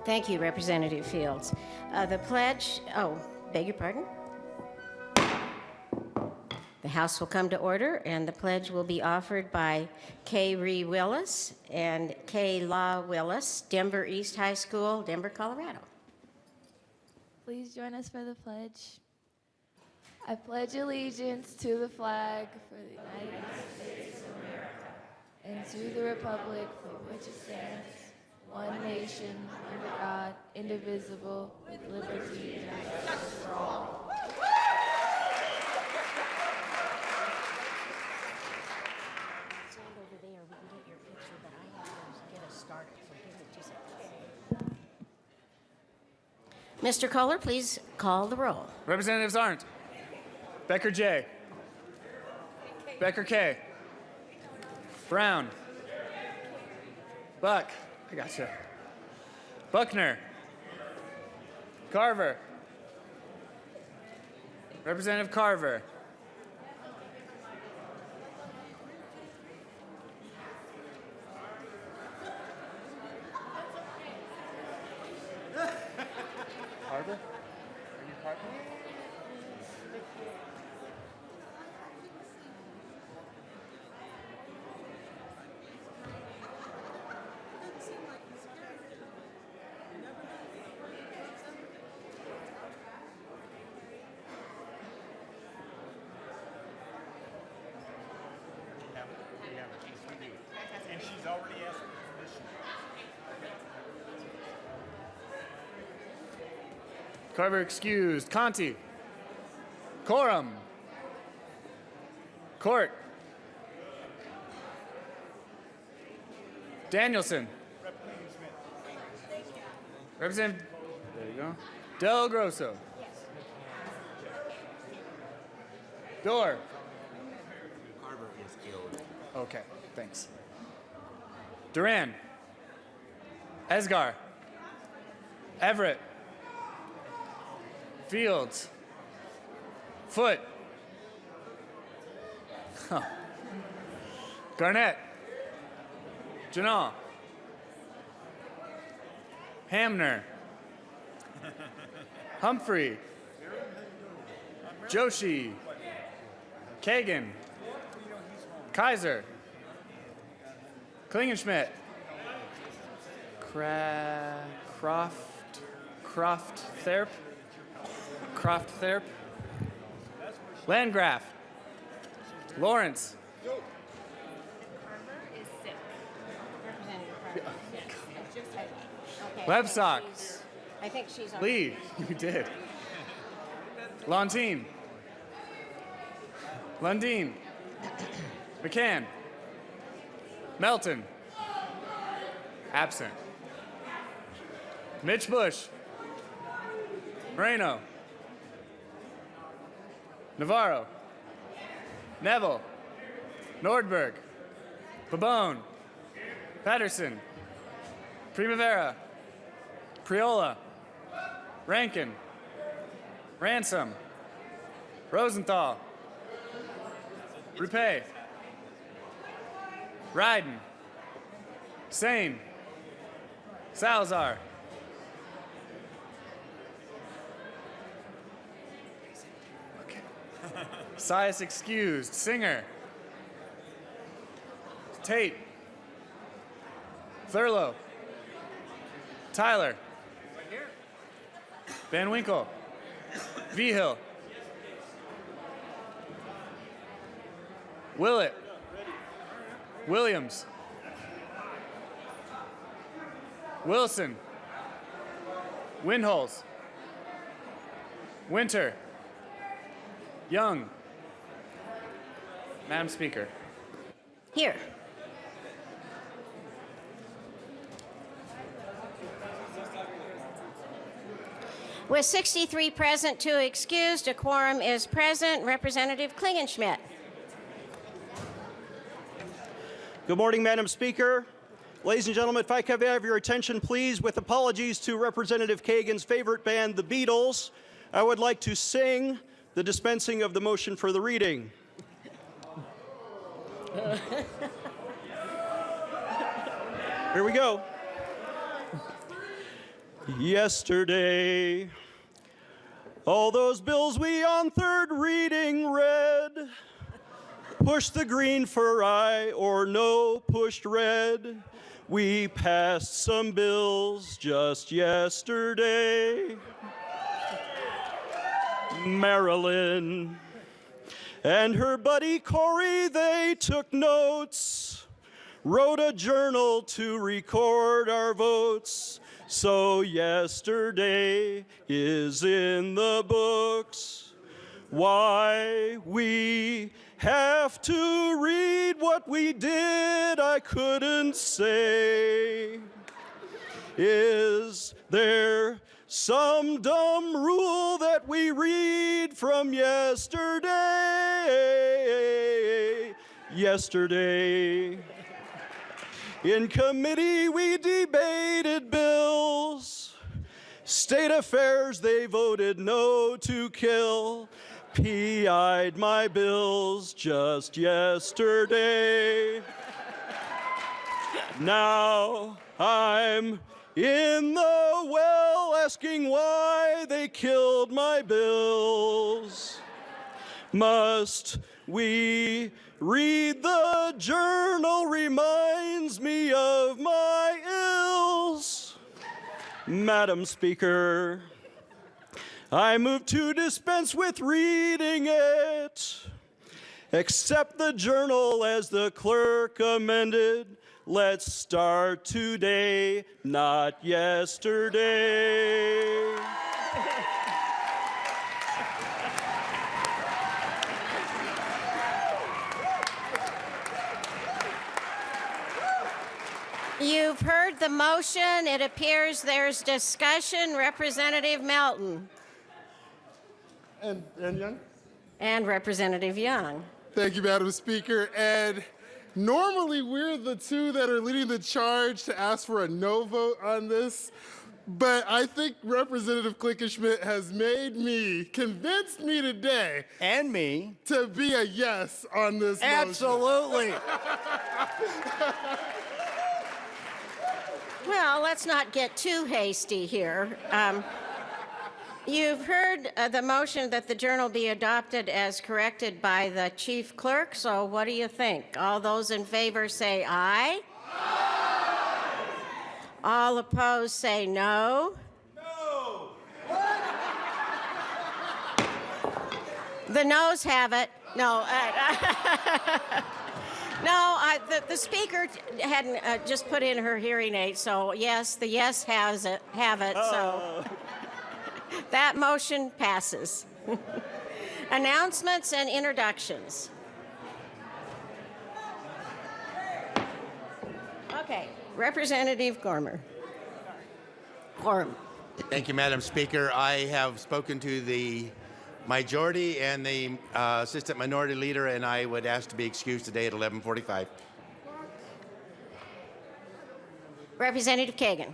Thank you, Representative Fields. The pledge, beg your pardon? The House will come to order, and the pledge will be offered by Kay Ree Willis and Kay La Willis, Denver East High School, Denver, Colorado. Please join us for the pledge. I pledge allegiance to the flag for the United States of America and to the republic for which it stands, one nation, under God, indivisible, with liberty and justice for all. Stand over there, we can get your picture, but I have to get us started. Mr. Kohler, please call the roll. Representatives Arndt. Becker J. Becker K. Brown. Buck. I gotcha. Buckner. Carver. Representative Carver. Carver? Are you Carver? And she's already asked for permission. Carver excused. Conti. Corum. Court. Danielson. Representative. There you go. Del Grosso. Dorr. Carver is killed. Okay, thanks. Duran. Esgar. Everett. Fields. Foot. Huh. Garnett. Janal. Hamner. Humphrey. Joshi. Kagan. Kaiser. Klingenschmidt. Croft Therp. Landgraf. Lawrence. Carver is sick. Okay, Websock. I think she's on. Lee. You did. Lontine. Lundeen. McCann. Melton. Absent. Mitch Bush. Moreno. Navarro. Neville. Nordberg. Pabone. Patterson. Primavera. Priola. Rankin. Ransom. Rosenthal. Rupe. Ryden. Sane. Salazar. Okay. Sias excused. Singer. Tate. Thurlow. Tyler. Van Winkle. Vigil. Willett. Williams. Wilson. Windholes. Winter. Young. Madam Speaker. Here. With 63 present, 2 excused, a quorum is present. Representative Klingenschmidt. Good morning, Madam Speaker. Ladies and gentlemen, if I could have your attention, please, with apologies to Representative Kagan's favorite band, the Beatles, I would like to sing the dispensing of the motion for the reading. Here we go. Yesterday, all those bills we on third reading read, pushed the green for aye or no, pushed red. We passed some bills just yesterday. Marilyn and her buddy Corey, they took notes, wrote a journal to record our votes. So yesterday is in the books. Why we have to read what we did, I couldn't say. Is there some dumb rule that we read from yesterday. Yesterday. In committee, we debated bills. State affairs, they voted no to kill. PI'd my bills just yesterday. Now I'm in the well asking why they killed my bills. Must we read the journal? Reminds me of my ills. Madam Speaker, I move to dispense with reading it. Accept the journal as the clerk amended. Let's start today, not yesterday. You've heard the motion. It appears there's discussion. Representative Melton And Young? and Representative Young. Thank you, Madam Speaker. And normally we're the two that are leading the charge to ask for a no vote on this. But I think Representative Klinkenschmidt has convinced me today And me. to be a yes on this motion. Absolutely. Well, let's not get too hasty here. You've heard the motion that the journal be adopted as corrected by the chief clerk, so what do you think? All those in favor say aye. Aye. All opposed say no. No. The noes have it. No. No, the speaker hadn't just put in her hearing aid, so yes, the yes have it, so that motion passes. Announcements and introductions. Okay, Representative Gorman. Thank you, Madam Speaker. I have spoken to the majority and the assistant minority leader, and I would ask to be excused today at 11:45. Representative Kagan.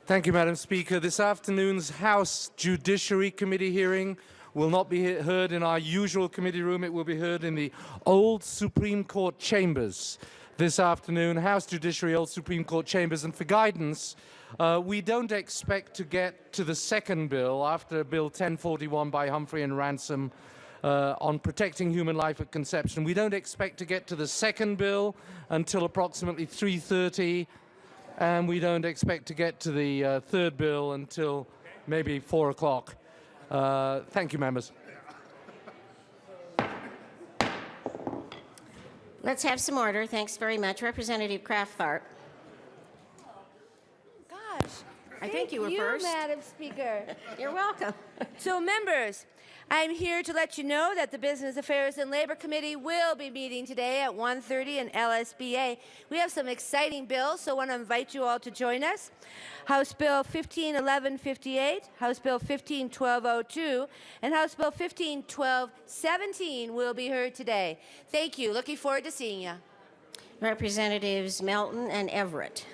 Thank you, Madam Speaker. This afternoon's House Judiciary Committee hearing will not be heard in our usual committee room. It will be heard in the old Supreme Court chambers this afternoon. House Judiciary, old Supreme Court chambers. And for guidance, we don't expect to get to the second bill after Bill 1041 by Humphrey and Ransom on protecting human life at conception. We don't expect to get to the second bill until approximately 3:30, and we don't expect to get to the third bill until maybe 4 o'clock. Thank you, members. Let's have some order. Thanks very much. Representative Kraft-Tharp. Gosh. I think you were first. Madam Speaker. You're welcome. So, members, I'm here to let you know that the Business Affairs and Labor Committee will be meeting today at 1:30 in LSBA. We have some exciting bills, so I want to invite you all to join us. House Bill 151158, House Bill 151202, and House Bill 151217 will be heard today. Thank you. Looking forward to seeing you. Representatives Melton and Everett.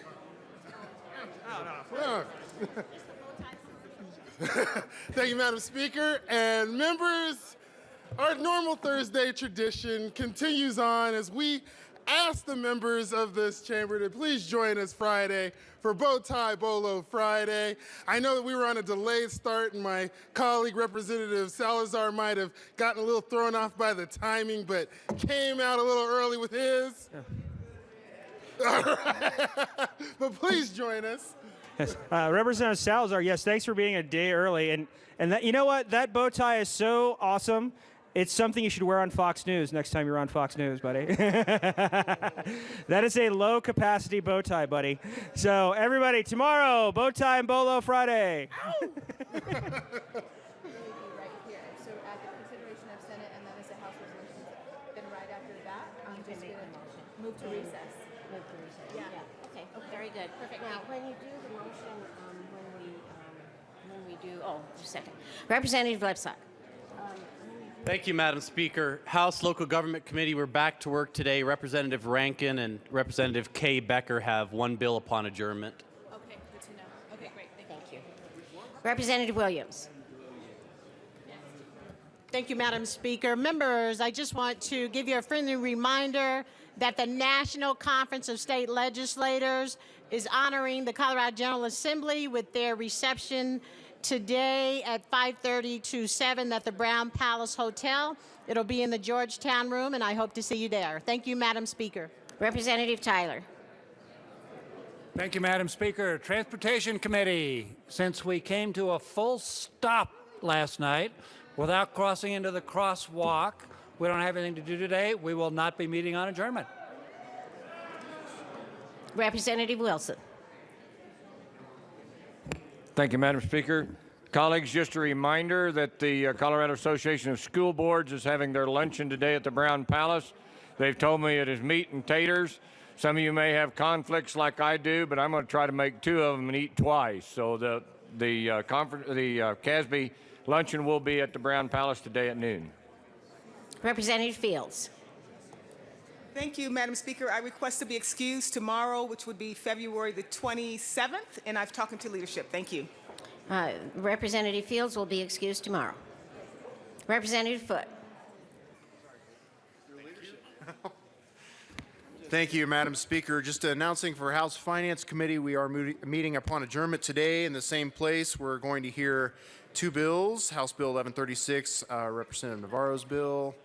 Thank you, Madam Speaker. And members, our normal Thursday tradition continues on as we ask the members of this chamber to please join us Friday for Bow Tie Bolo Friday. I know that we were on a delayed start and my colleague Representative Salazar might have gotten a little thrown off by the timing, but came out a little early with his. All right. But please join us. Yes. Representative Salazar, yes, thanks for being a day early. And that, you know what? That bow tie is so awesome. It's something you should wear on Fox News next time you're on Fox News, buddy. That is a low-capacity bow tie, buddy. So, everybody, tomorrow, Bow Tie and Bolo Friday. Right here. So at the consideration of Senate and then as a House resolution, then right after that, just get a motion. Move to recess. Yeah. Okay, very good. Perfect. Now, when you do the motion, when we do, just a second. Representative Lepsot. Thank you, Madam Speaker. House Local Government Committee, we're back to work today. Representative Rankin and Representative Kay Becker have one bill upon adjournment. Okay, good to know. Okay, great. Thank you. Representative Williams. Thank you, Madam Speaker. Members, I just want to give you a friendly reminder that the National Conference of State Legislators is honoring the Colorado General Assembly with their reception today at 5:30 to 7 at the Brown Palace Hotel. It'll be in the Georgetown room, and I hope to see you there. Thank you, Madam Speaker. Representative Tyler. Thank you, Madam Speaker. Transportation Committee, since we came to a full stop last night without crossing into the crosswalk, we don't have anything to do today. We will not be meeting on adjournment. Representative Wilson. Thank you, Madam Speaker. Colleagues, just a reminder that the Colorado Association of School Boards is having their luncheon today at the Brown Palace. They've told me it is meat and taters. Some of you may have conflicts like I do, but I'm going to try to make 2 of them and eat twice. So the CASB luncheon will be at the Brown Palace today at noon. Representative Fields. Thank you, Madam Speaker. I request to be excused tomorrow, which would be February the 27th, and I've talked to leadership. Thank you. Representative Fields will be excused tomorrow. Representative Foote. Thank you, Madam Speaker. Just announcing for House Finance Committee, we are meeting upon adjournment today in the same place. We're going to hear 2 bills, House Bill 1136, Representative Navarro's bill,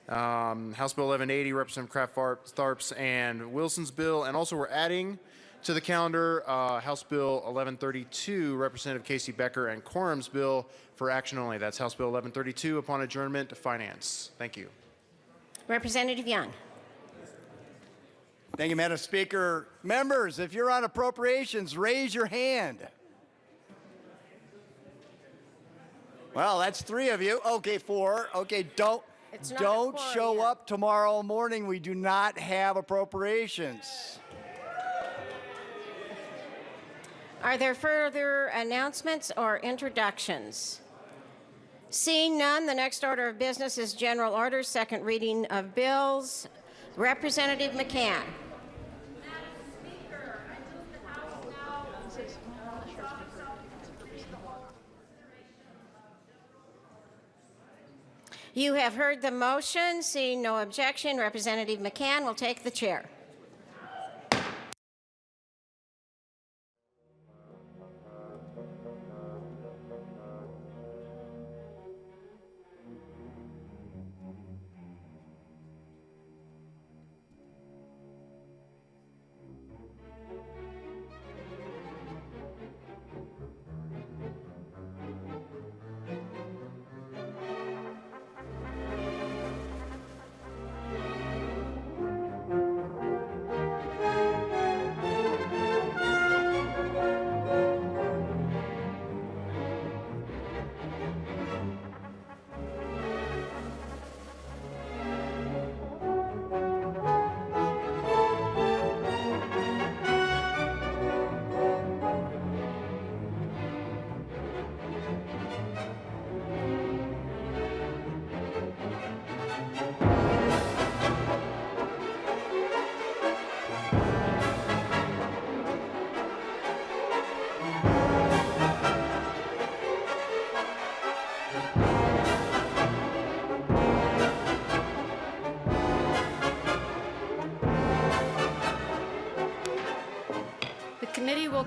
House Bill 1180, Representative Kraft-Tharp's and Wilson's bill, and also we're adding to the calendar House Bill 1132, Representative Casey Becker and Quorum's bill for action only. That's House Bill 1132 upon adjournment to Finance. Thank you. Representative Young. Thank you, Madam Speaker. Members, if you're on appropriations, raise your hand. Well, that's 3 of you. Okay, 4. Okay, don't show up tomorrow morning. We do not have appropriations. Are there further announcements or introductions? Seeing none, the next order of business is general orders, second reading of bills. Representative McCann. You have heard the motion. Seeing no objection, Representative McCann will take the chair.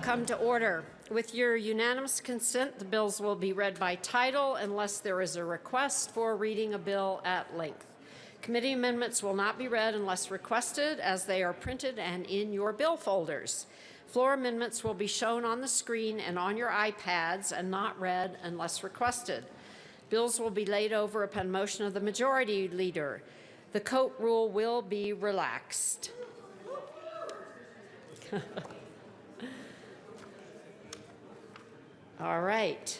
Come to order. With your unanimous consent, the bills will be read by title unless there is a request for reading a bill at length. Committee amendments will not be read unless requested, as they are printed and in your bill folders. Floor amendments will be shown on the screen and on your iPads and not read unless requested. Bills will be laid over upon motion of the majority leader. The coat rule will be relaxed. All right.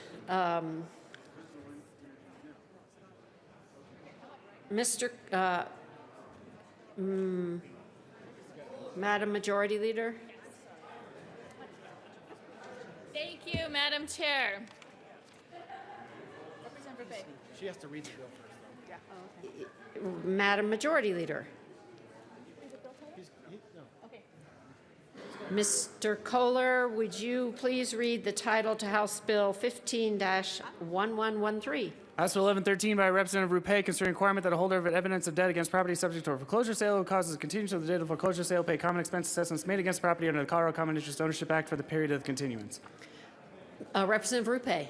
Madam Majority Leader. Thank you, Madam Chair. She has to read the bill first. Madam Majority Leader. Mr. Kohler, would you please read the title to House Bill 15-1113? House Bill 1113 by Representative Rupe concerning requirement that a holder of evidence of debt against property subject to a foreclosure sale who causes continuance of the date of foreclosure sale pay common expense assessments made against property under the Colorado Common Interest Ownership Act for the period of the continuance. Representative Rupe.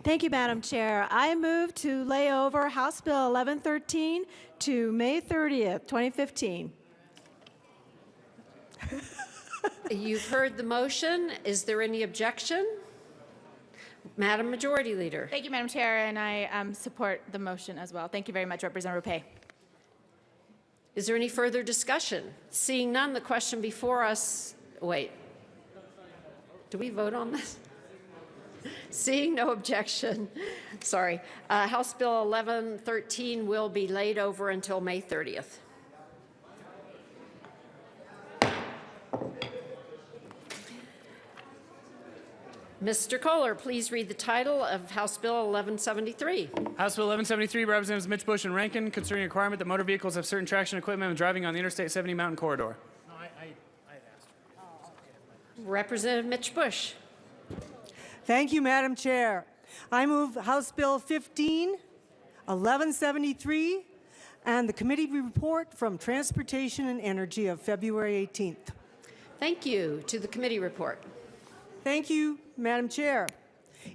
Thank you, Madam Chair. I move to lay over House Bill 1113 to May 30th, 2015. You've heard the motion. Is there any objection? Madam Majority Leader. Thank you, Madam Chair, and I support the motion as well. Thank you very much, Representative Rupe. Is there any further discussion? Seeing none, the question before us, wait. Do we vote on this? Seeing no objection, sorry. House Bill 1113 will be laid over until May 30th. Mr. Kohler, please read the title of House Bill 1173. House Bill 1173 by Representatives Mitch Bush and Rankin concerning a requirement that motor vehicles have certain traction equipment when driving on the Interstate 70 Mountain Corridor. No, I asked her. Representative Mitch Bush. Thank you, Madam Chair. I move House Bill 15-1173 and the committee report from Transportation and Energy of February 18th. Thank you. To the committee report. Thank you, Madam Chair.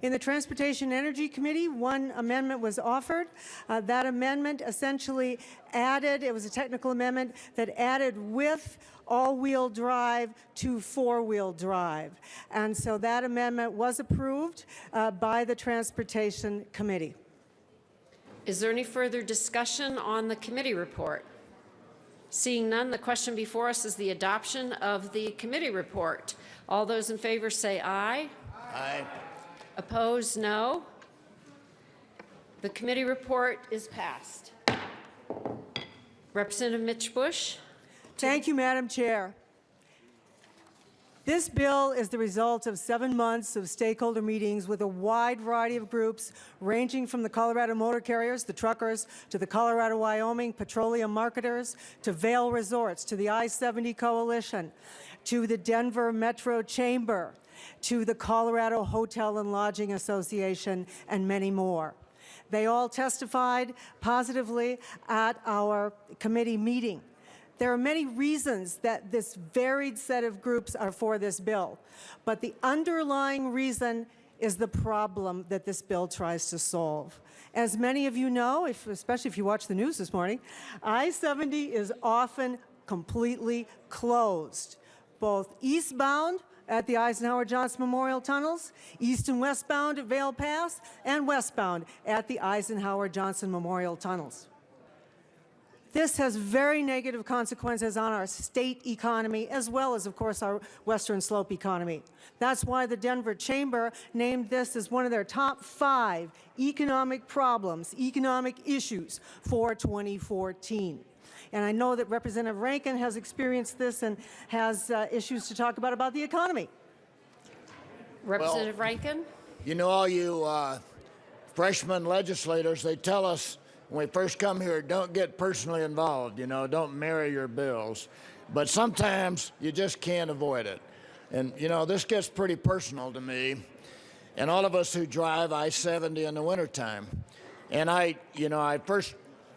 In the Transportation and Energy Committee, one amendment was offered. That amendment essentially added, it was a technical amendment that added with all-wheel drive to four-wheel drive. And so that amendment was approved by the Transportation Committee. Is there any further discussion on the committee report? Seeing none, the question before us is the adoption of the committee report. All those in favor say aye. Aye. Opposed, no. The committee report is passed. Representative Mitch Bush. Thank you, Madam Chair. This bill is the result of 7 months of stakeholder meetings with a wide variety of groups ranging from the Colorado motor carriers, the truckers, to the Colorado-Wyoming petroleum marketers, to Vail Resorts, to the I-70 Coalition, to the Denver Metro Chamber, to the Colorado Hotel and Lodging Association, and many more. They all testified positively at our committee meeting. There are many reasons that this varied set of groups are for this bill, but the underlying reason is the problem that this bill tries to solve. As many of you know, especially if you watch the news this morning, I-70 is often completely closed, both eastbound at the Eisenhower Johnson Memorial Tunnels, east and westbound at Vail Pass, and westbound at the Eisenhower Johnson Memorial Tunnels. This has very negative consequences on our state economy, as well as, of course, our Western Slope economy. That's why the Denver Chamber named this as one of their top 5 economic problems, economic issues for 2014. And I know that Representative Rankin has experienced this and has issues to talk about the economy. Representative Rankin. You know, all you freshman legislators, they tell us when we first come here, don't get personally involved, you know, don't marry your bills. But sometimes you just can't avoid it. And, you know, this gets pretty personal to me and all of us who drive I-70 in the wintertime. And I first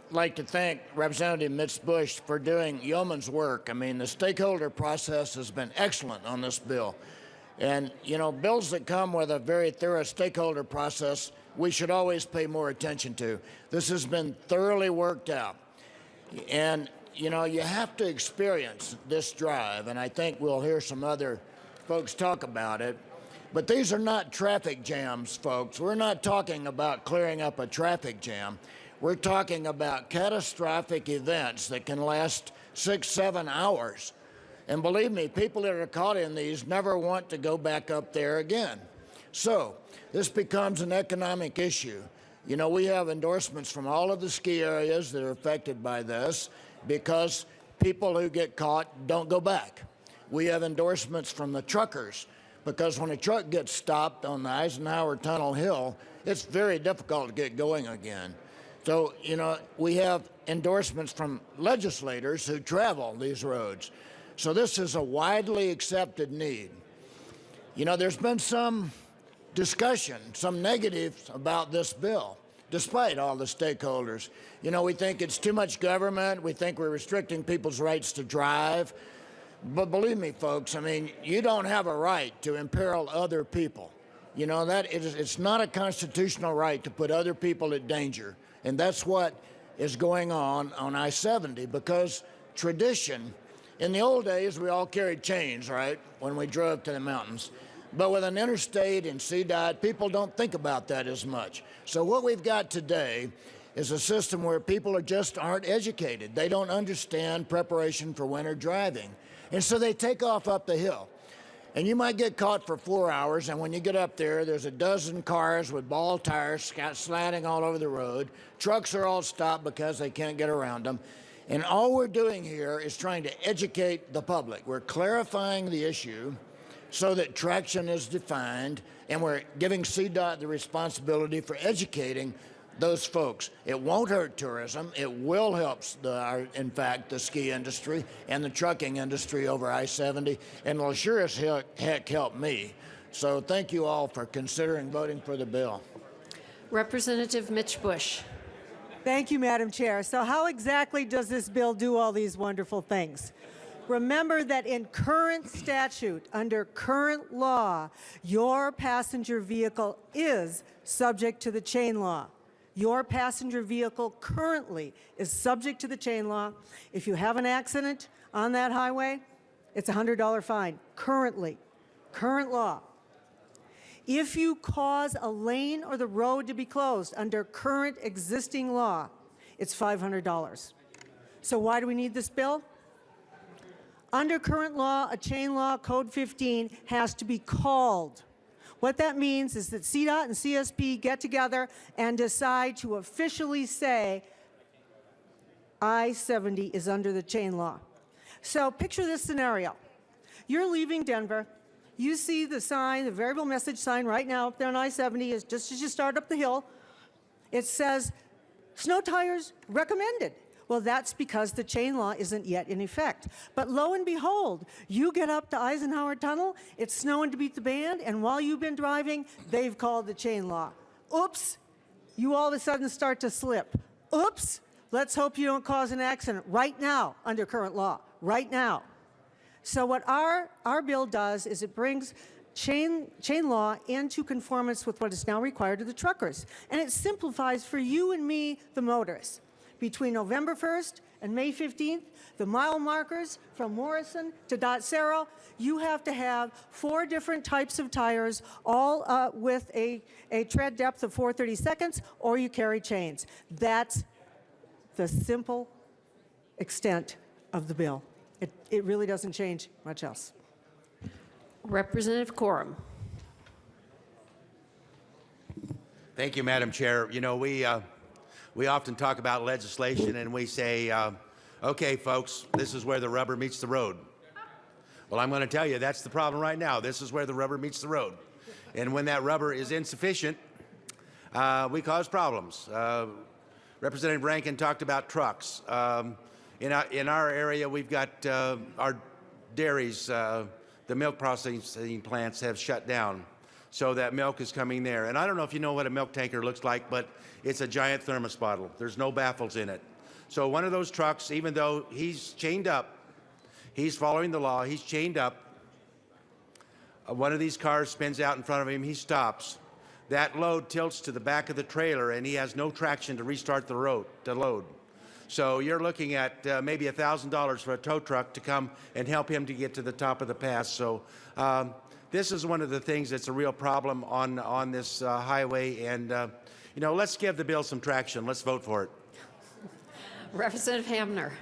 like to thank Representative Mitch Bush for doing yeoman's work. I mean, the stakeholder process has been excellent on this bill. And, you know, bills that come with a very thorough stakeholder process, we should always pay more attention to. This has been thoroughly worked out. And, you know, you have to experience this drive, and I think we'll hear some other folks talk about it. But these are not traffic jams, folks. We're not talking about clearing up a traffic jam. We're talking about catastrophic events that can last 6, 7 hours. And believe me, people that are caught in these never want to go back up there again. So this becomes an economic issue. You know, we have endorsements from all of the ski areas that are affected by this because people who get caught don't go back. We have endorsements from the truckers, because when a truck gets stopped on the Eisenhower Tunnel Hill, it's very difficult to get going again. So, you know, we have endorsements from legislators who travel these roads. So this is a widely accepted need. You know, there's been some discussion, some negatives about this bill, despite all the stakeholders. You know, we think it's too much government. We think we're restricting people's rights to drive. But believe me, folks, I mean, you don't have a right to imperil other people. You know, it's not a constitutional right to put other people at danger. And that's what is going on I-70, because tradition, in the old days, we all carried chains, right, when we drove to the mountains. But with an interstate and CDOT, people don't think about that as much. So what we've got today is a system where people just aren't educated. They don't understand preparation for winter driving. And so they take off up the hill. And you might get caught for 4 hours, and when you get up there, there's a dozen cars with ball tires slatting all over the road. Trucks are all stopped because they can't get around them. And all we're doing here is trying to educate the public. We're clarifying the issue so that traction is defined, and we're giving CDOT the responsibility for educating those folks. It won't hurt tourism. It will help, in fact, the ski industry and the trucking industry over I-70, and will sure as heck help me. So thank you all for considering voting for the bill. Representative Mitch Bush. Thank you, Madam Chair. So how exactly does this bill do all these wonderful things? Remember that in current statute, under current law, your passenger vehicle is subject to the chain law. Your passenger vehicle currently is subject to the chain law. If you have an accident on that highway, it's a $100 fine, currently, current law. If you cause a lane or the road to be closed under current existing law, it's $500. So why do we need this bill? Under current law, a chain law, Code 15, has to be called. What that means is that CDOT and CSP get together and decide to officially say I-70 is under the chain law. So picture this scenario. You're leaving Denver. You see the sign, the variable message sign right now up there on I-70, is just as you start up the hill. It says, snow tires recommended. Well, that's because the chain law isn't yet in effect. But lo and behold, you get up to Eisenhower Tunnel, it's snowing to beat the band, and while you've been driving, they've called the chain law. Oops, you all of a sudden start to slip. Oops, let's hope you don't cause an accident right now under current law, right now. So what our bill does is it brings chain law into conformance with what is now required of the truckers. And it simplifies for you and me, the motorists. Between November 1st and May 15th, the mile markers from Morrison to Dot Cerro, you have to have 4 different types of tires, all with a tread depth of 4/32, or you carry chains. That's the simple extent of the bill. It really doesn't change much else. Representative Corum. Thank you, Madam Chair. You know, we often talk about legislation and we say, okay, folks, this is where the rubber meets the road. Well, I'm going to tell you, that's the problem right now. This is where the rubber meets the road. And when that rubber is insufficient, we cause problems. Representative Rankin talked about trucks. In our area, we've got our dairies, the milk processing plants have shut down. So that milk is coming there. And I don't know if you know what a milk tanker looks like, but it's a giant thermos bottle. There's no baffles in it. So one of those trucks, even though he's chained up, he's following the law, he's chained up, one of these cars spins out in front of him, he stops. That load tilts to the back of the trailer and he has no traction to restart the load. So you're looking at maybe $1,000 for a tow truck to come and help him to get to the top of the pass. So this is one of the things that's a real problem on this highway, and you know, let's give the bill some traction. Let's vote for it. Representative Hamner.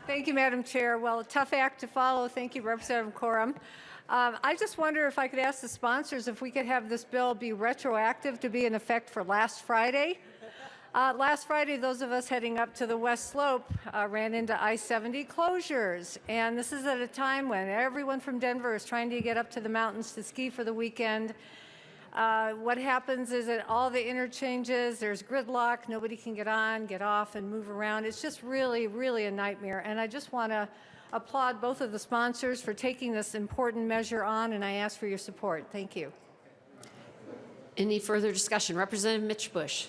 Thank you, Madam Chair. Well, a tough act to follow. Thank you, Representative Corum. I just wonder if I could ask the sponsors if we could have this bill be retroactive to be in effect for last Friday. Last Friday, those of us heading up to the West Slope ran into I-70 closures. And this is at a time when everyone from Denver is trying to get up to the mountains to ski for the weekend. What happens is at all the interchanges, there's gridlock. Nobody can get on, get off, and move around. It's just really, really a nightmare. And I just want to applaud both of the sponsors for taking this important measure on, and I ask for your support. Thank you. Any further discussion? Representative Mitch Bush.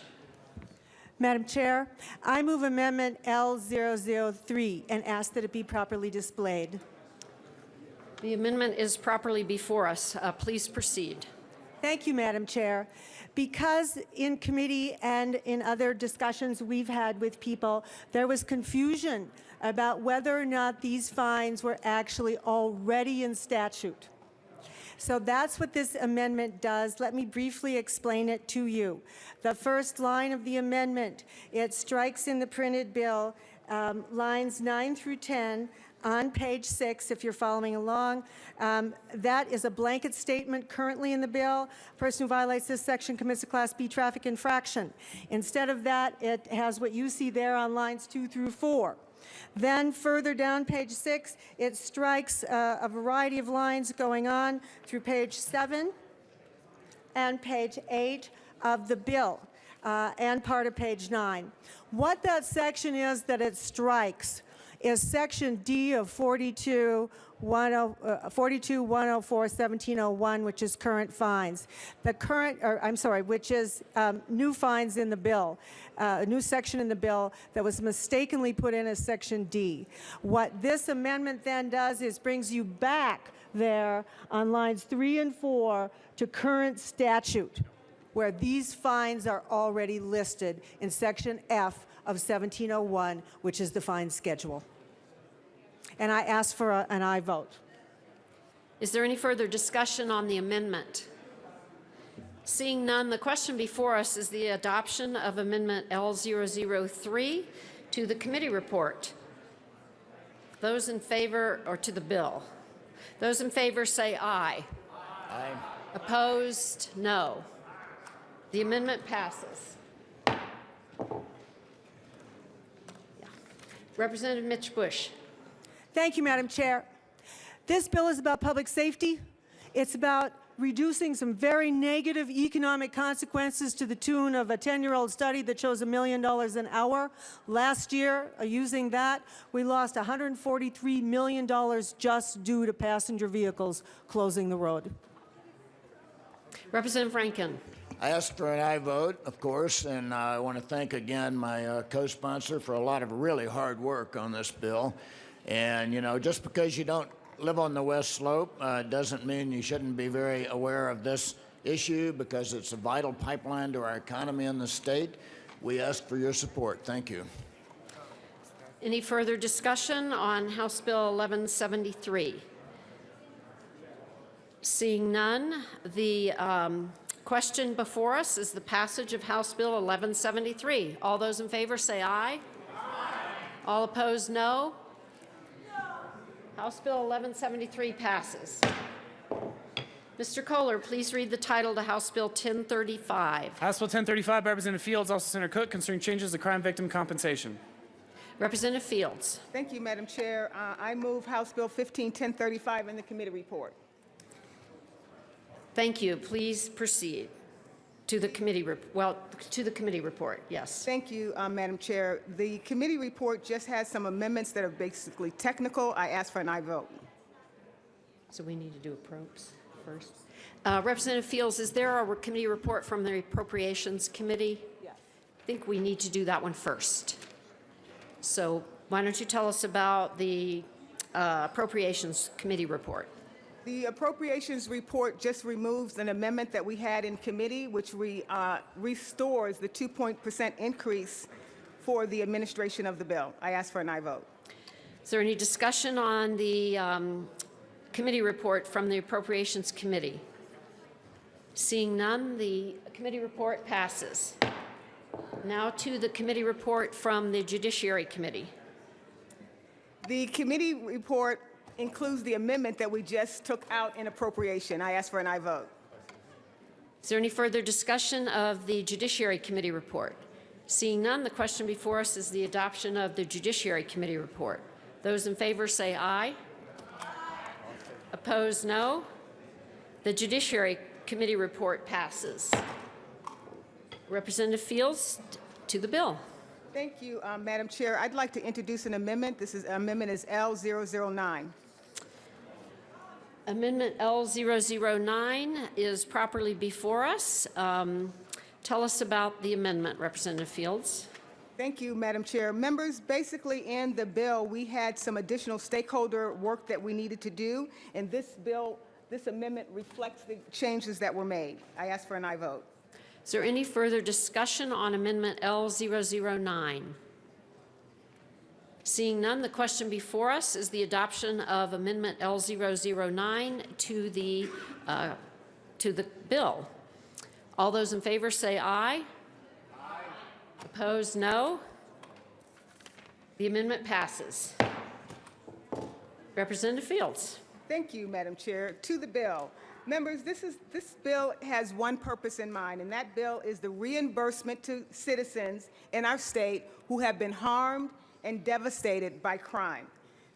Madam Chair, I move Amendment L003 and ask that it be properly displayed. The amendment is properly before us. Please proceed. Thank you, Madam Chair. Because in committee and in other discussions we've had with people, there was confusion about whether or not these fines were actually already in statute. So that's what this amendment does. Let me briefly explain it to you. The first line of the amendment, it strikes in the printed bill lines 9 through 10 on page 6, if you're following along. That is a blanket statement currently in the bill. A person who violates this section commits a Class B traffic infraction. Instead of that, it has what you see there on lines 2 through 4. Then further down page 6, it strikes a variety of lines going on through page 7 and page 8 of the bill and part of page 9. What that section is that it strikes is section D of 42-104-1701, which is current fines. The current, or I'm sorry, which is new fines in the bill, a new section in the bill that was mistakenly put in as section D. What this amendment then does is brings you back there on lines 3 and 4 to current statute, where these fines are already listed in section F of 1701, which is the fine schedule. And I ask for an aye vote. Is there any further discussion on the amendment? Seeing none, the question before us is the adoption of Amendment L003 to the committee report. Those in favor, or to the bill. Those in favor say aye. Aye. Opposed, no. The amendment passes. Representative Mitch Bush. Thank you, Madam Chair. This bill is about public safety. It's about reducing some very negative economic consequences to the tune of a 10-year-old study that shows $1 million an hour. Last year, using that, we lost $143 million just due to passenger vehicles closing the road. Representative Rankin. I ask for an aye vote, of course, and I want to thank again my co-sponsor for a lot of really hard work on this bill. And, you know, just because you don't live on the West Slope doesn't mean you shouldn't be very aware of this issue, because it's a vital pipeline to our economy in the state. We ask for your support. Thank you. Any further discussion on House Bill 1173? Seeing none, the question before us is the passage of House Bill 1173. All those in favor say aye. Aye. All opposed, no. House Bill 1173 passes. Mr. Kohler, please read the title to House Bill 1035. House Bill 1035 by Representative Fields, also Senator Cook, concerning changes to crime victim compensation. Representative Fields. Thank you, Madam Chair. I move House Bill 1035 in the committee report. Thank you. Please proceed to the committee to the committee report. Yes. Thank you, Madam Chair. The committee report just has some amendments that are basically technical. I ask for an aye vote. So we need to do approps first. Representative Fields, is there a committee report from the Appropriations Committee? Yes. I think we need to do that one first. So why don't you tell us about the Appropriations Committee report? The Appropriations report just removes an amendment that we had in committee, which restores the 2% increase for the administration of the bill. I ask for an aye vote. Is there any discussion on the committee report from the Appropriations Committee? Seeing none, the committee report passes. Now to the committee report from the Judiciary Committee. The committee report includes the amendment that we just took out in appropriation. I ask for an aye vote. Is there any further discussion of the Judiciary Committee report? Seeing none, the question before us is the adoption of the Judiciary Committee report. Those in favor say aye. Opposed, no. The Judiciary Committee report passes. Representative Fields, to the bill. Thank you, Madam Chair. I'd like to introduce an amendment. This amendment is L009. Amendment L009 is properly before us. Tell us about the amendment, Representative Fields. Thank you, Madam Chair. Members, basically in the bill, we had some additional stakeholder work that we needed to do, and this amendment reflects the changes that were made. I ask for an aye vote. Is there any further discussion on Amendment L009? Seeing none, the question before us is the adoption of Amendment L009 to the bill. All those in favor say aye. Aye. Opposed, no. The amendment passes. Representative Fields. Thank you, Madam Chair. To the bill. Members, this bill has one purpose in mind, and that bill is the reimbursement to citizens in our state who have been harmed and devastated by crime.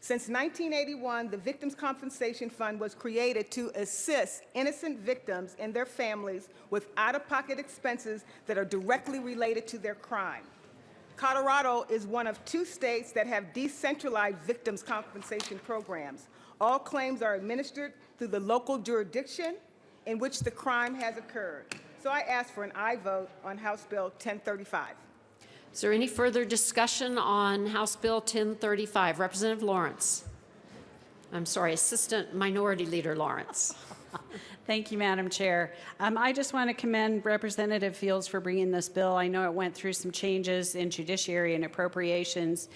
Since 1981, the Victims' Compensation Fund was created to assist innocent victims and their families with out-of-pocket expenses that are directly related to their crime. Colorado is one of 2 states that have decentralized victims' compensation programs. All claims are administered through the local jurisdiction in which the crime has occurred. So I ask for an aye vote on House Bill 1035. Is there any further discussion on House Bill 1035? Representative Lawrence. I'm sorry, Assistant Minority Leader Lawrence. Thank you, Madam Chair. I just want to commend Representative Fields for bringing this bill. I know it went through some changes in judiciary and appropriations,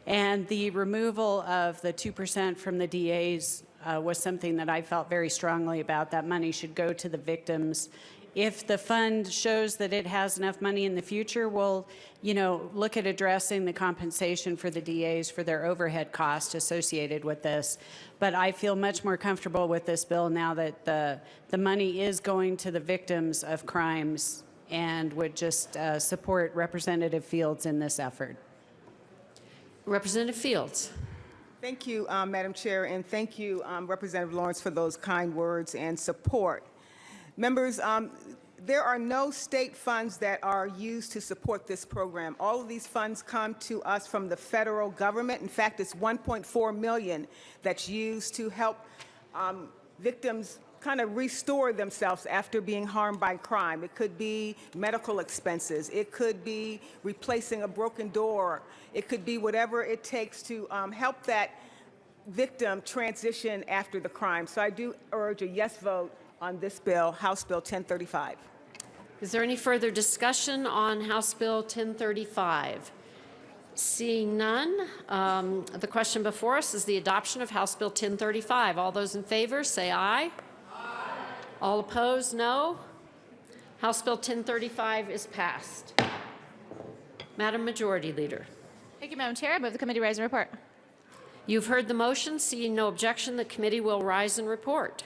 and the removal of the 2% from the DAs was something that I felt very strongly about. That money should go to the victims. If the fund shows that it has enough money in the future, we'll, look at addressing the compensation for the DAs for their overhead costs associated with this. But I feel much more comfortable with this bill now that the money is going to the victims of crimes, and would just support Representative Fields in this effort. Representative Fields. Thank you, Madam Chair, and thank you, Representative Lawrence, for those kind words and support. Members, there are no state funds that are used to support this program. All of these funds come to us from the federal government. In fact, it's $1.4 million that's used to help victims kind of restore themselves after being harmed by crime. It could be medical expenses. It could be replacing a broken door. It could be whatever it takes to help that victim transition after the crime. So I do urge a yes vote on this bill, House Bill 1035. Is there any further discussion on House Bill 1035? Seeing none, the question before us is the adoption of House Bill 1035. All those in favor say aye. Aye. All opposed, no. House Bill 1035 is passed. Madam Majority Leader. Thank you, Madam Chair. I move the committee rise and report. You've heard the motion. Seeing no objection, the committee will rise and report.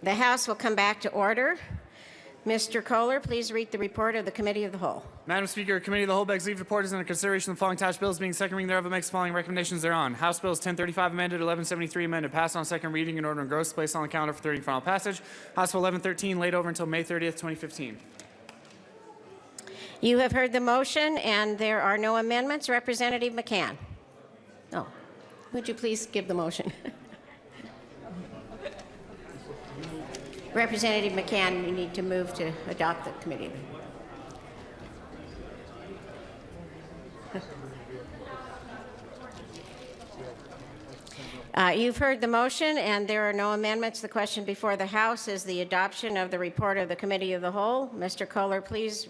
The House will come back to order. Mr. Kohler, please read the report of the Committee of the Whole. Madam Speaker, Committee of the Whole begs leave report is under consideration of the following attached bills being second reading thereof and makes the following recommendations thereon. House Bills 1035 amended, 1173 amended, passed on second reading in order and gross, placed on the calendar for third and final passage. House Bill 1113 laid over until May 30th, 2015. You have heard the motion, and there are no amendments. Representative McCann. Oh, would you please give the motion? Representative McCann, you need to move to adopt the committee. You've heard the motion, and there are no amendments. The question before the House is the adoption of the report of the Committee of the Whole. Mr. Kohler, please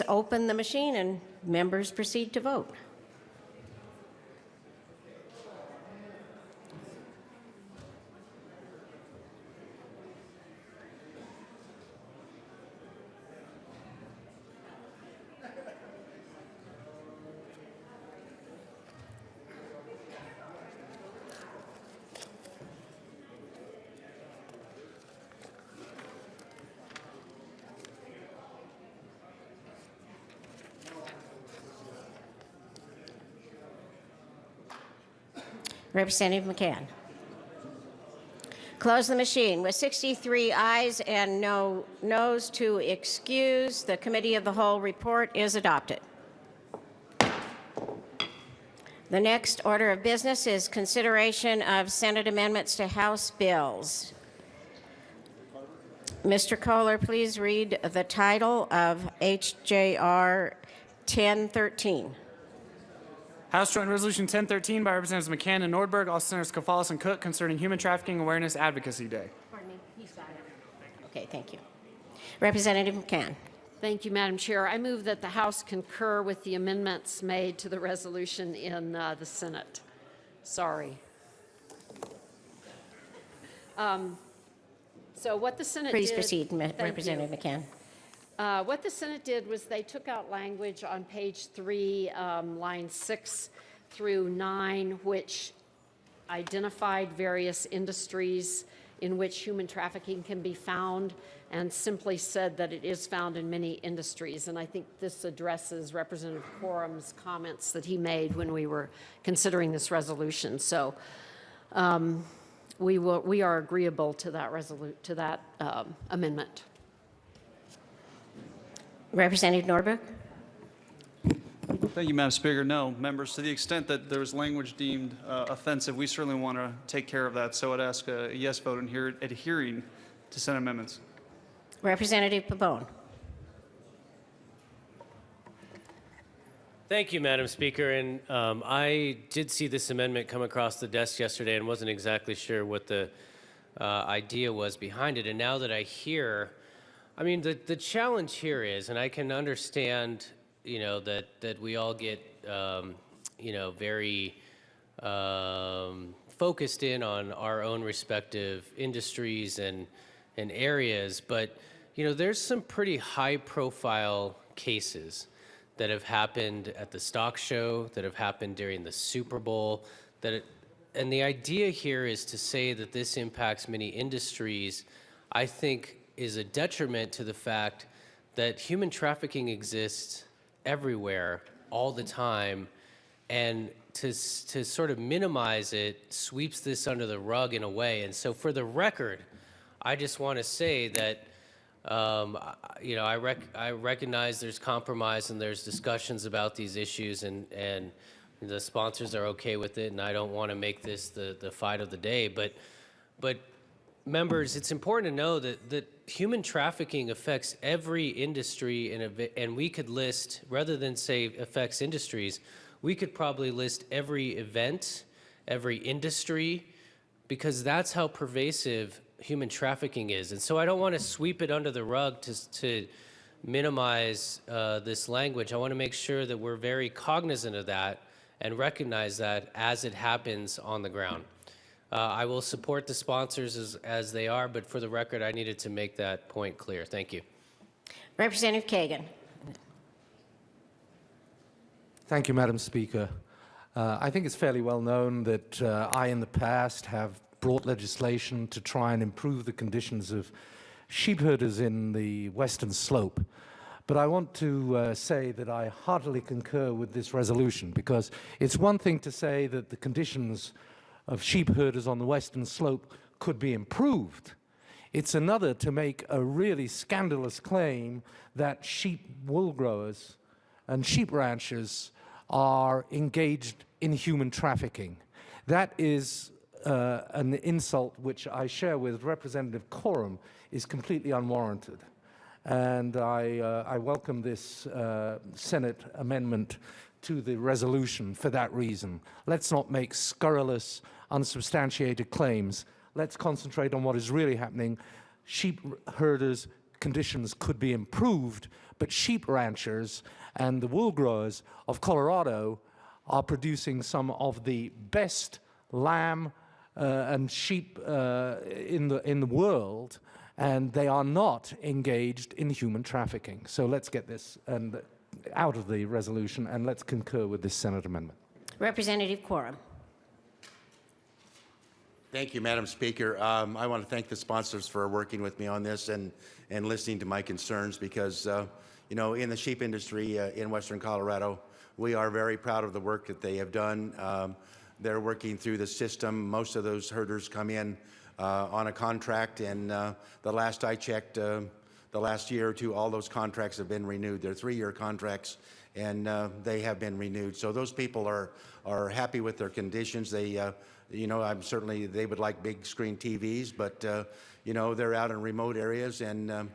open the machine, and members proceed to vote. Representative McCann. Close the machine. With 63 ayes and no noes to excuse, the Committee of the Whole report is adopted. The next order of business is consideration of Senate amendments to House bills. Mr. Kohler, please read the title of HJR 1013. House Joint Resolution 1013 by Representatives McCann and Nordberg, all Senators Kafalis and Cook concerning Human Trafficking Awareness Advocacy Day. Pardon me, he's got it. Okay, thank you. Representative McCann. Thank you, Madam Chair. I move that the House concur with the amendments made to the resolution in the Senate. Sorry. So what the Senate Please did... proceed, Thank Representative you. McCann. What the Senate did was they took out language on page 3, line 6 through 9, which identified various industries in which human trafficking can be found, and simply said that it is found in many industries. And I think this addresses Representative Quorum's comments that he made when we were considering this resolution. So we are agreeable to that amendment. Representative Nordberg. Thank you, Madam Speaker. No, members, to the extent that there was language deemed offensive, we certainly want to take care of that. So I'd ask a yes vote in here adhering to Senate amendments. Representative Pabon. Thank you, Madam Speaker. And I did see this amendment come across the desk yesterday and wasn't exactly sure what the idea was behind it. And now that I hear, I mean, the challenge here is, and I can understand, you know, that we all get, you know, very focused in on our own respective industries and areas, but, you know, there's some pretty high-profile cases that have happened at the stock show, that have happened during the Super Bowl, and the idea here is to say that this impacts many industries, I think, is a detriment to the fact that human trafficking exists everywhere all the time, and to sort of minimize it sweeps this under the rug in a way. And so for the record, I just want to say that you know, I recognize there's compromise and there's discussions about these issues, and the sponsors are okay with it, and I don't want to make this the fight of the day, but members, it's important to know that human trafficking affects every industry, and we could list, rather than say affects industries, we could probably list every event, every industry, because that's how pervasive human trafficking is. And so I don't want to sweep it under the rug to minimize this language. I want to make sure that we're very cognizant of that and recognize that as it happens on the ground. I will support the sponsors as they are, but for the record, I needed to make that point clear. Thank you. Representative Kagan. Thank you, Madam Speaker. I think it's fairly well known that I, in the past, have brought legislation to try and improve the conditions of sheep herders in the Western Slope. But I want to say that I heartily concur with this resolution, because it's one thing to say that the conditions of sheep herders on the Western Slope could be improved. It's another to make a really scandalous claim that sheep wool growers and sheep ranchers are engaged in human trafficking. That is an insult which I share with Representative Coram is completely unwarranted. And I welcome this Senate amendment to the resolution for that reason. Let's not make scurrilous, unsubstantiated claims. Let's concentrate on what is really happening. Sheep herders' conditions could be improved, but sheep ranchers and the wool growers of Colorado are producing some of the best lamb and sheep in the world, and they are not engaged in human trafficking. So let's get this out of the resolution, and let's concur with this Senate amendment. Representative Quorum. Thank you, Madam Speaker. I want to thank the sponsors for working with me on this and listening to my concerns, because, you know, in the sheep industry in Western Colorado, we are very proud of the work that they have done. They're working through the system. Most of those herders come in on a contract, and the last I checked, the last year or two, all those contracts have been renewed. They're 3-year contracts, and they have been renewed. So those people are happy with their conditions. They, you know, they would like big screen TVs, but you know, they're out in remote areas, and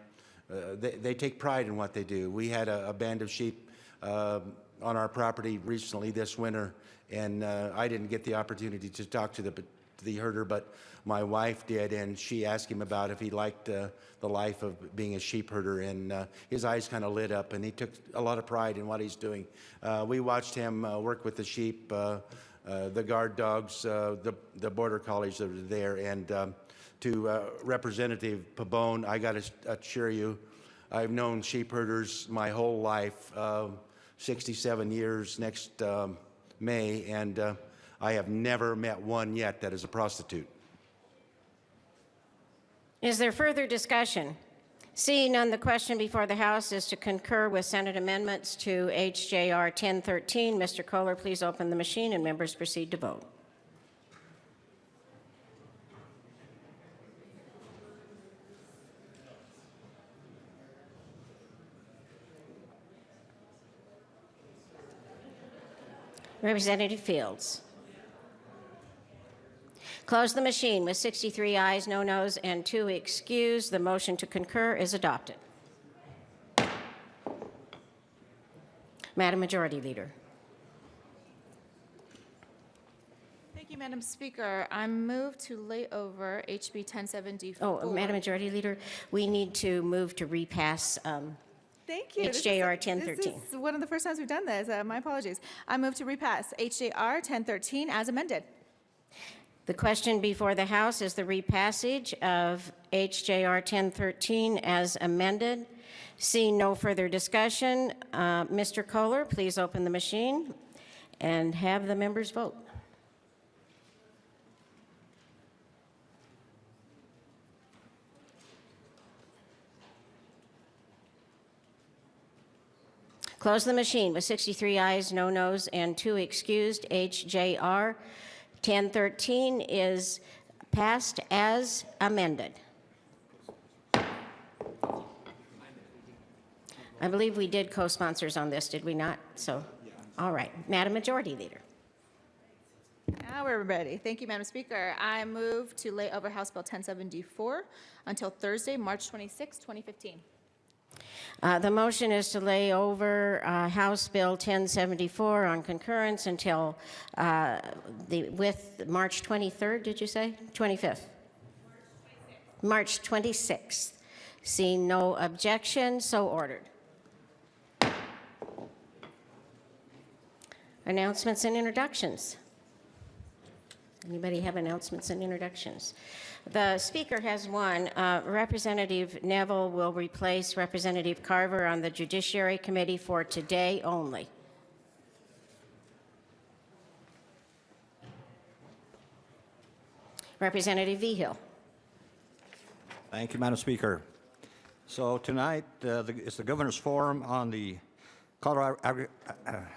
they take pride in what they do. We had a band of sheep on our property recently this winter, and I didn't get the opportunity to talk to the herder, but my wife did, and she asked him about if he liked the life of being a sheep herder, and his eyes kind of lit up, and he took a lot of pride in what he's doing. We watched him work with the sheep, the guard dogs, the border collies that are there, and to Representative Pabon, I got to assure you, I've known sheep herders my whole life, 67 years next May, and I have never met one yet that is a prostitute. Is there further discussion? Seeing none, the question before the House is to concur with Senate amendments to HJR 1013. Mr. Kohler, please open the machine and members proceed to vote. Representative Fields. Close the machine with 63 ayes, no noes, and 2 excused. The motion to concur is adopted. Madam Majority Leader. Thank you, Madam Speaker. I move to lay over HB 1074. Oh, Madam Majority Leader, we need to move to repass Thank you. HJR 1013. This is one of the first times we've done this. My apologies. I move to repass HJR 1013 as amended. The question before the House is the repassage of HJR 1013 as amended. Seeing no further discussion, Mr. Kohler, please open the machine and have the members vote. Close the machine with 63 ayes, no noes, and 2 excused. HJR 1013 is passed as amended. I believe we did co-sponsors on this, did we not? So, all right. Madam Majority Leader. Now we're ready. Thank you, Madam Speaker. I move to lay over House Bill 1074 until Thursday, March 26, 2015. The motion is to lay over House Bill 1074 on concurrence until with March 23rd, did you say? 25th? March 26th. Seeing no objection, so ordered. Announcements and introductions. Anybody have announcements and introductions? The Speaker has one. Representative Neville will replace Representative Carver on the Judiciary Committee for today only. Representative Vigil. Thank you, Madam Speaker. So tonight is the Governor's Forum on the Colorado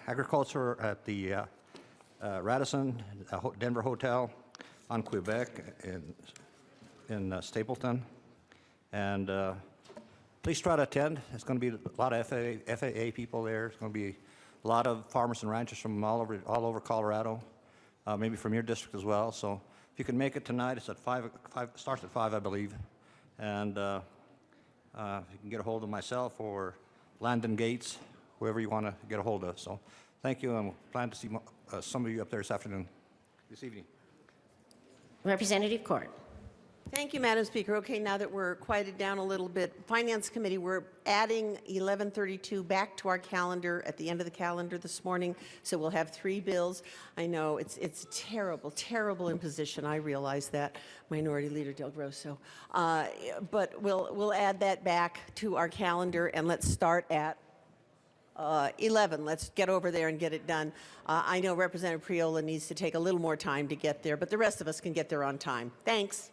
agriculture at the Radisson Denver Hotel on Quebec in Stapleton. And please try to attend. It's going to be a lot of FAA people there. It's going to be a lot of farmers and ranchers from all over Colorado, maybe from your district as well. So if you can make it tonight, it's at 5, starts at 5, I believe. And you can get a hold of myself or Landon Gates, whoever you want to get a hold of. So thank you, and we'll plan to see some of you up there this afternoon, this evening. Representative Court. Thank you, Madam Speaker. Okay, now that we're quieted down a little bit, Finance Committee, we're adding 1132 back to our calendar at the end of the calendar this morning, so we'll have 3 bills. I know it's terrible, terrible imposition. I realize that, Minority Leader Del Grosso. But we'll add that back to our calendar, and let's start at 11. Let's get over there and get it done. I know Representative Priola needs to take a little more time to get there, but the rest of us can get there on time. Thanks.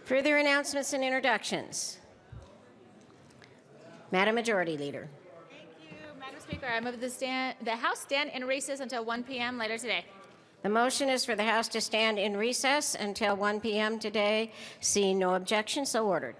Further announcements and introductions. Madam Majority Leader. Madam Speaker, I move the House stand in recess until 1 p.m. later today. The motion is for the House to stand in recess until 1 p.m. today. Seeing no objection, so ordered.